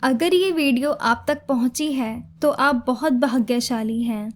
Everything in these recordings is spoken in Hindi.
अगर ये वीडियो आप तक पहुंची है तो आप बहुत भाग्यशाली हैं।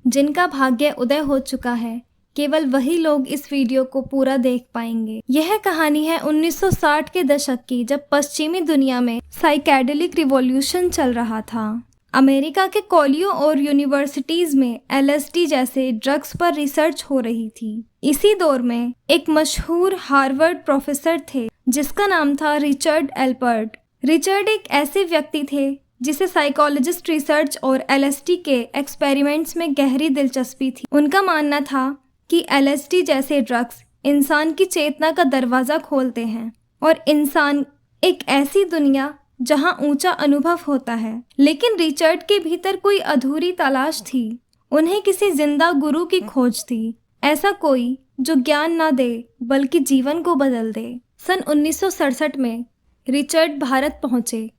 जिनका भाग्य उदय हो चुका है, केवल वही लोग इस वीडियो को पूरा देख पाएंगे। यह कहानी है 1960 के दशक की, जब पश्चिमी दुनिया में साइकेडेलिक रिवॉल्यूशन चल रहा था। अमेरिका के कॉलेजों और यूनिवर्सिटीज में LSD जैसे ड्रग्स पर रिसर्च हो रही थी। इसी दौर में एक मशहूर हार्वर्ड प्रोफेसर थे जिसका नाम था रिचर्ड एल्पर्ट। रिचर्ड एक ऐसे व्यक्ति थे जिसे साइकोलॉजिस्ट रिसर्च और LSD के एक्सपेरिमेंट्स में गहरी दिलचस्पी थी। उनका मानना था कि LSD जैसे ड्रग्स इंसान की चेतना का दरवाज़ा खोलते हैं और इंसान एक ऐसी दुनिया जहां ऊंचा अनुभव होता है। लेकिन रिचर्ड के भीतर कोई अधूरी तलाश थी। उन्हें किसी जिंदा गुरु की खोज थी, ऐसा कोई जो ज्ञान ना दे बल्कि जीवन को बदल दे। सन 1967 में रिचर्ड भारत पहुंचे।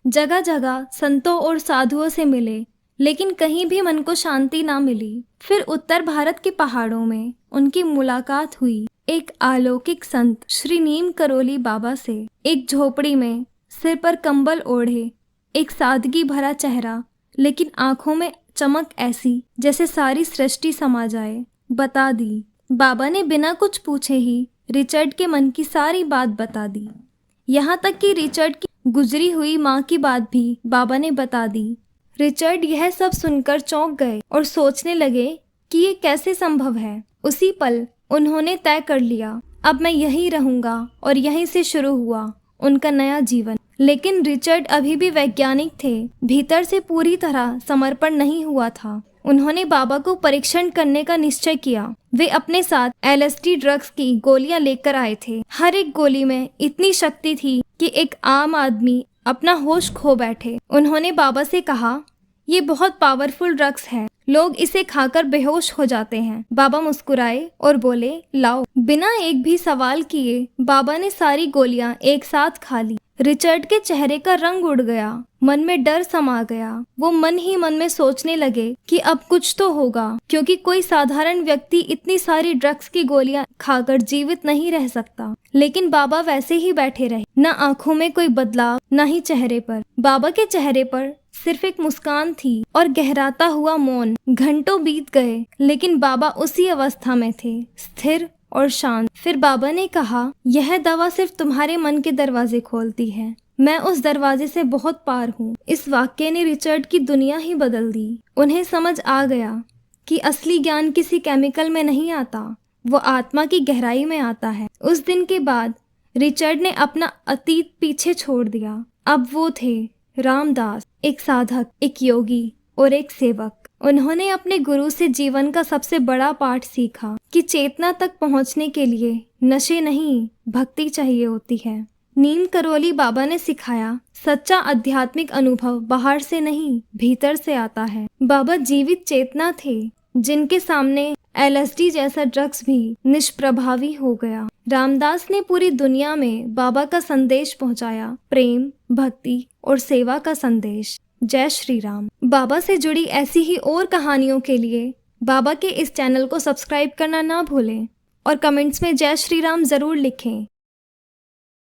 जगह जगह संतों और साधुओं से मिले, लेकिन कहीं भी मन को शांति ना मिली। फिर उत्तर भारत के पहाड़ों में उनकी मुलाकात हुई एक अलौकिक संत श्री नीम करोली बाबा से। एक झोपड़ी में सिर पर कंबल ओढ़े, एक सादगी भरा चेहरा, लेकिन आंखों में चमक ऐसी जैसे सारी सृष्टि समा जाए। बता दी। बाबा ने बिना कुछ पूछे ही रिचर्ड के मन की सारी बात बता दी। यहाँ तक कि रिचर्ड की गुजरी हुई माँ की बात भी बाबा ने बता दी। रिचर्ड यह सब सुनकर चौंक गए और सोचने लगे कि ये कैसे संभव है। उसी पल उन्होंने तय कर लिया, अब मैं यहीं रहूंगा, और यहीं से शुरू हुआ उनका नया जीवन। लेकिन रिचर्ड अभी भी वैज्ञानिक थे, भीतर से पूरी तरह समर्पण नहीं हुआ था। उन्होंने बाबा को परीक्षण करने का निश्चय किया। वे अपने साथ LSD ड्रग्स की गोलियां लेकर आए थे। हर एक गोली में इतनी शक्ति थी कि एक आम आदमी अपना होश खो बैठे। उन्होंने बाबा से कहा, ये बहुत पावरफुल ड्रग्स है, लोग इसे खाकर बेहोश हो जाते हैं। बाबा मुस्कुराए और बोले, लाओ। बिना एक भी सवाल किए बाबा ने सारी गोलियां एक साथ खा ली। रिचर्ड के चेहरे का रंग उड़ गया, मन में डर समा गया। वो मन ही मन में सोचने लगे कि अब कुछ तो होगा, क्योंकि कोई साधारण व्यक्ति इतनी सारी ड्रग्स की गोलियां खाकर जीवित नहीं रह सकता। लेकिन बाबा वैसे ही बैठे रहे, न आंखों में कोई बदलाव, न ही चेहरे पर। बाबा के चेहरे पर सिर्फ एक मुस्कान थी और गहराता हुआ मौन। घंटों बीत गए, लेकिन बाबा उसी अवस्था में थे, स्थिर और शांत। फिर बाबा ने कहा, यह दवा सिर्फ तुम्हारे मन के दरवाजे खोलती है, मैं उस दरवाजे से बहुत पार हूँ। इस वाक्य ने रिचर्ड की दुनिया ही बदल दी। उन्हें समझ आ गया कि असली ज्ञान किसी केमिकल में नहीं आता, वो आत्मा की गहराई में आता है। उस दिन के बाद रिचर्ड ने अपना अतीत पीछे छोड़ दिया। अब वो थे रामदास, एक साधक, एक योगी और एक सेवक। उन्होंने अपने गुरु से जीवन का सबसे बड़ा पाठ सीखा कि चेतना तक पहुंचने के लिए नशे नहीं, भक्ति चाहिए होती है। नीम करोली बाबा ने सिखाया, सच्चा आध्यात्मिक अनुभव बाहर से नहीं, भीतर से आता है। बाबा जीवित चेतना थे, जिनके सामने LSD जैसा ड्रग्स भी निष्प्रभावी हो गया। रामदास ने पूरी दुनिया में बाबा का संदेश पहुंचाया, प्रेम, भक्ति और सेवा का संदेश। जय श्री राम। बाबा से जुड़ी ऐसी ही और कहानियों के लिए बाबा के इस चैनल को सब्सक्राइब करना ना भूलें और कमेंट्स में जय श्री राम जरूर लिखें।